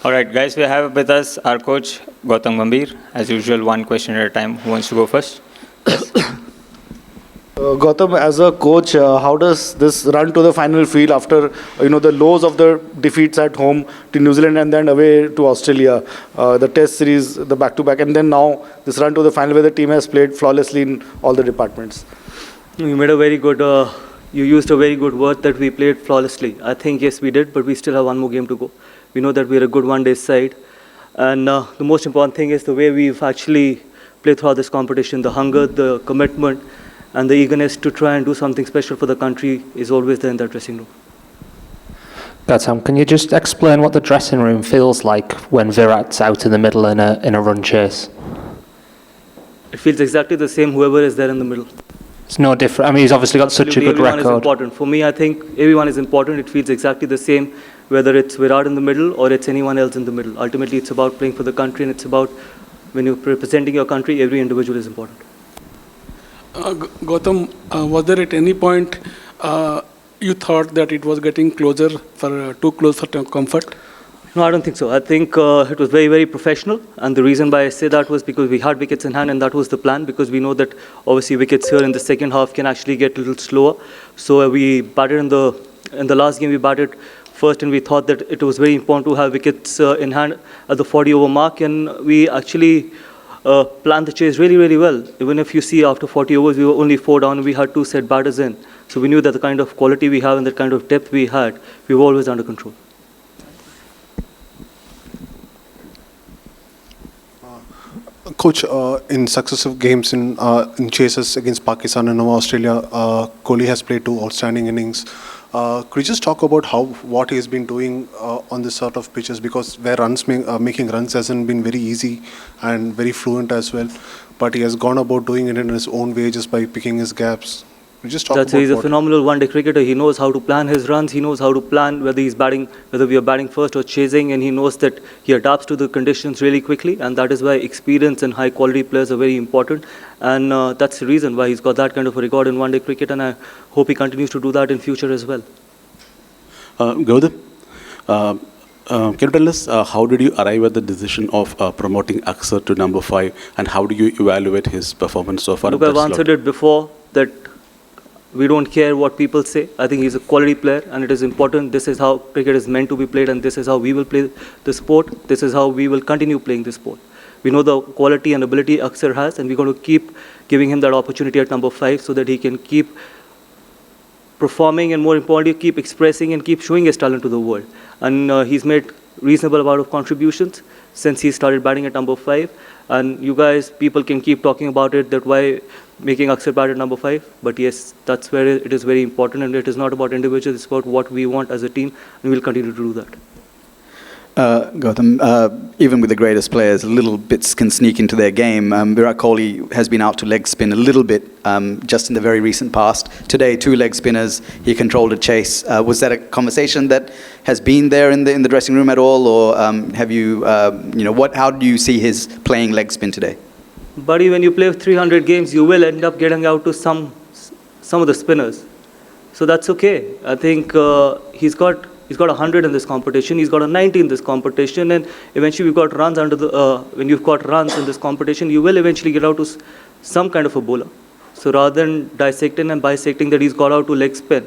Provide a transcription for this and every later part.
All right, guys, we have with us our coach, Gautam Gambhir. As usual, one question at a time. Who wants to go first? Gautam, as a coach, how does this run to the final feel after the lows of the defeats at home to New Zealand and then away to Australia, the Test series, the back-to-back, and then now this run to the final where the team has played flawlessly in all the departments? You made a very good. You used a very good word that we played flawlessly. I think yes, we did, but we still have one more game to go. We know that we're a good one-day side, and the most important thing is the way we've actually played throughout this competition. The hunger, the commitment, and the eagerness to try and do something special for the country is always there in that dressing room. Gautam, can you just explain what the dressing room feels like when Virat's out in the middle in a run chase? It feels exactly the same, whoever is there in the middle. It's no different. I mean, he's obviously got such a good everyone record. Is important. For me, I think everyone is important. It feels exactly the same, whether it's Virat in the middle or it's anyone else in the middle. Ultimately, it's about playing for the country, and it's about when you're representing your country, every individual is important. Gautam, was there at any point you thought that it was getting closer too close for comfort? No, I don't think so. I think it was very, very professional. And the reason why I say that was because we had wickets in hand, and that was the plan, because we know that obviously wickets here in the second half can actually get a little slower. So we batted in the last game, we batted first, and we thought that it was very important to have wickets in hand at the 40-over mark. And we actually planned the chase really, really well. Even if you see after 40 overs, we were only 4 down, and we had 2 set batters in. So we knew that the kind of quality we have and the kind of depth we had, we were always under control. Coach, in successive games in chases against Pakistan and Australia, Kohli has played 2 outstanding innings. Could you just talk about what he has been doing on this sort of pitches? Because where making runs hasn't been very easy and very fluent as well, but he has gone about doing it in his own way just by picking his gaps. Just talk He's a phenomenal one-day cricketer. He knows how to plan his runs. He knows how to plan whether we are batting first or chasing, and he knows that he adapts to the conditions really quickly, and that is why experience and high-quality players are very important. And that's the reason why he's got that kind of a record in one-day cricket, and I hope he continues to do that in future as well. Gautam, can you tell us how did you arrive at the decision of promoting Axar to number 5, and how do you evaluate his performance so far? Look, I've answered it before that we don't care what people say. I think he's a quality player, and it is important. This is how cricket is meant to be played, and this is how we will play the sport. This is how we will continue playing the sport. We know the quality and ability Axar has, and we're going to keep giving him that opportunity at number 5 so that he can keep performing and, more importantly, keep expressing and keep showing his talent to the world. And he's made reasonable amount of contributions since he started batting at number 5. And you guys, people can keep talking about it, that why making Axar bat at number 5. But yes, that's where it is very important, and it is not about individuals, it's about what we want as a team, and we'll continue to do that. Gautam, even with the greatest players, little bits can sneak into their game. Virat Kohli has been out to leg spin a little bit just in the very recent past. Today, 2 leg spinners, he controlled a chase. Was that a conversation that has been there in the dressing room at all, or have you, how do you see his playing leg spin today? Buddy, when you play 300 games, you will end up getting out to some of the spinners. So that's okay. I think he's got 100 in this competition. He's got a 90 in this competition, and eventually we've got runs when you've got runs in this competition, you will eventually get out to some kind of a bowler. So rather than dissecting and bisecting that he's got out to leg spin,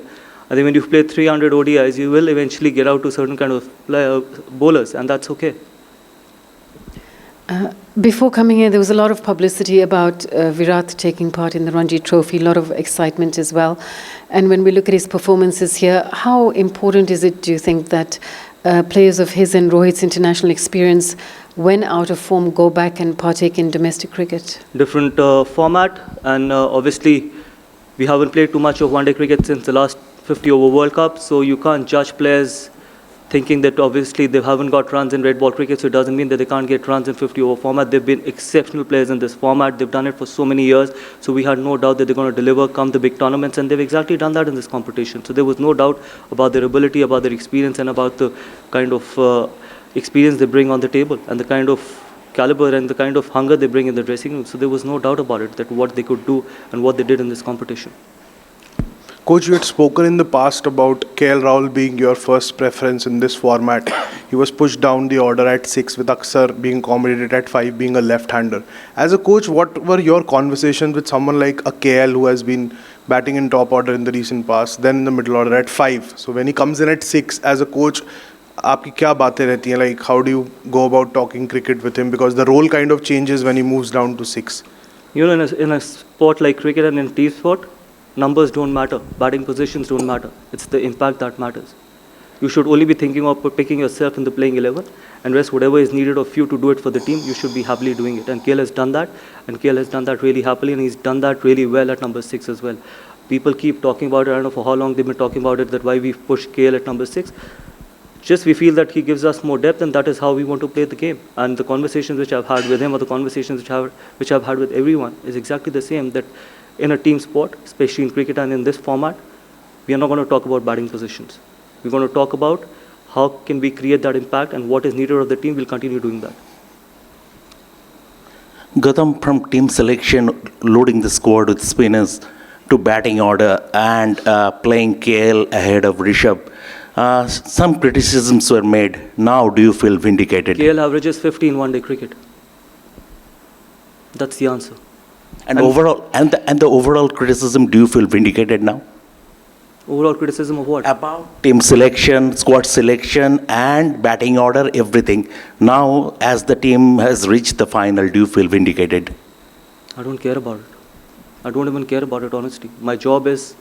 I think when you've played 300 ODIs, you will eventually get out to certain kind of bowlers, and that's okay. Before coming here, there was a lot of publicity about Virat taking part in the Ranji Trophy, a lot of excitement as well. And when we look at his performances here, how important is it, do you think, that players of his and Rohit's international experience, when out of form, go back and partake in domestic cricket? Different format, and obviously we haven't played too much of one-day cricket since the last 50-over World Cup, so you can't judge players thinking that obviously they haven't got runs in red ball cricket, so it doesn't mean that they can't get runs in 50-over format. They've been exceptional players in this format. They've done it for so many years, so we had no doubt that they're going to deliver come the big tournaments, and they've exactly done that in this competition. So there was no doubt about their ability, about their experience, and about the kind of experience they bring on the table, and the kind of caliber and the kind of hunger they bring in the dressing room. So there was no doubt about it, that what they could do and what they did in this competition. Coach, you had spoken in the past about KL Rahul being your first preference in this format. He was pushed down the order at 6 with Aksar being accommodated at 5, being a left-hander. As a coach, what were your conversations with someone like a KL who has been batting in top order in the recent past, then in the middle order at 5? So when he comes in at 6, as a coach, आपकी क्या बातें रहती हैं? Like, how do you go about talking cricket with him? Because the role kind of changes when he moves down to 6. You know, in a sport like cricket and in team sport, numbers don't matter, batting positions don't matter. It's the impact that matters. You should only be thinking of picking yourself in the playing 11, and rest whatever is needed of you to do it for the team, you should be happily doing it. And KL has done that, and KL has done that really happily, and he's done that really well at number 6 as well. People keep talking about it, I don't know for how long they've been talking about it, that why we've pushed KL at number 6. Just we feel that he gives us more depth, and that is how we want to play the game. And the conversations which I've had with him, or the conversations which I've had with everyone, is exactly the same, that in a team sport, especially in cricket and in this format, we are not going to talk about batting positions. We're going to talk about how can we create that impact, and what is needed of the team. We'll continue doing that. Gautam, from team selection, loading the squad with spinners, to batting order, and playing KL ahead of Rishabh, some criticisms were made. Now, do you feel vindicated? KL averages 50 in one-day cricket. That's the answer. And overall, and the overall criticism, do you feel vindicated now? Overall criticism of what? About team selection, squad selection, and batting order, everything. Now, as the team has reached the final, do you feel vindicated? I don't care about it. I don't even care about it, honestly. My job is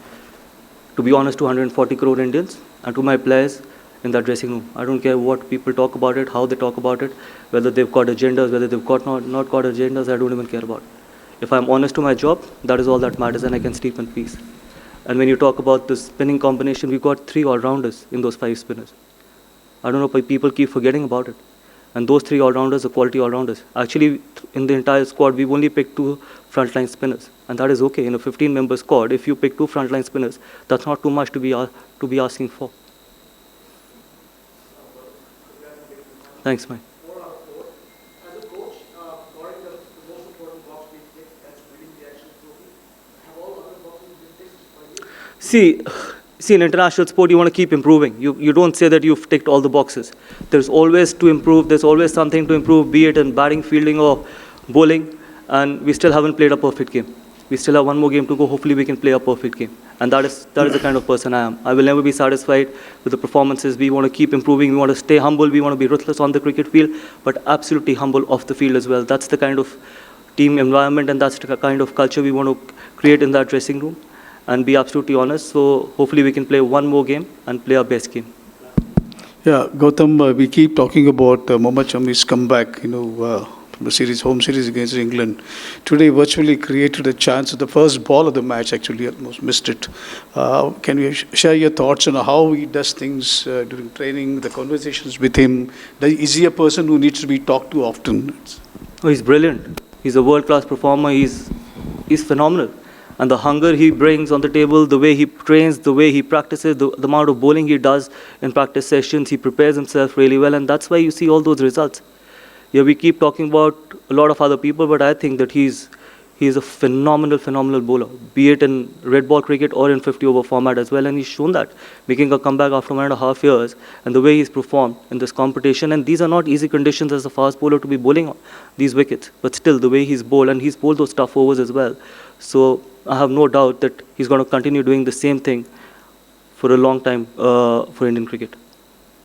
to be honest to 140 crore Indians and to my players in that dressing room. I don't care what people talk about it, how they talk about it, whether they've got agendas, whether they've got not got agendas, I don't even care about it. If I'm honest to my job, that is all that matters, and I can sleep in peace. And when you talk about the spinning combination, we've got 3 all-rounders in those 5 spinners. I don't know why people keep forgetting about it. And those 3 all-rounders are quality all-rounders. Actually, in the entire squad, we've only picked 2 frontline spinners. And that is okay. In a 15-member squad, if you pick 2 frontline spinners, that's not too much to be asking for. Thanks, Mike. See, in international sport, you want to keep improving. You don't say that you've ticked all the boxes. There's always to improve. There's always something to improve, be it in batting, fielding, or bowling. And we still haven't played a perfect game. We still have one more game to go. Hopefully, we can play a perfect game. And that is the kind of person I am. I will never be satisfied with the performances. We want to keep improving. We want to stay humble. We want to be ruthless on the cricket field, but absolutely humble off the field as well. That's the kind of team environment, and that's the kind of culture we want to create in that dressing room. And be absolutely honest. So hopefully we can play one more game and play our best game. Yeah, Gautam, we keep talking about Mohammad Shami's comeback, from the home series against England. Today virtually created a chance at the first ball of the match, actually almost missed it. Can you share your thoughts on how he does things during training, the conversations with him? Is he a person who needs to be talked to often? Oh, he's brilliant. He's a world-class performer. He's phenomenal. And the hunger he brings on the table, the way he trains, the way he practices, the amount of bowling he does in practice sessions, he prepares himself really well, and that's why you see all those results. Yeah, we keep talking about a lot of other people, but I think that he's a phenomenal bowler, be it in red ball cricket or in 50-over format as well, and he's shown that, making a comeback after 1.5 years, and the way he's performed in this competition. And these are not easy conditions as a fast bowler to be bowling on these wickets, but still the way he's bowled, and he's bowled those tough overs as well. So I have no doubt that he's going to continue doing the same thing for a long time for Indian cricket.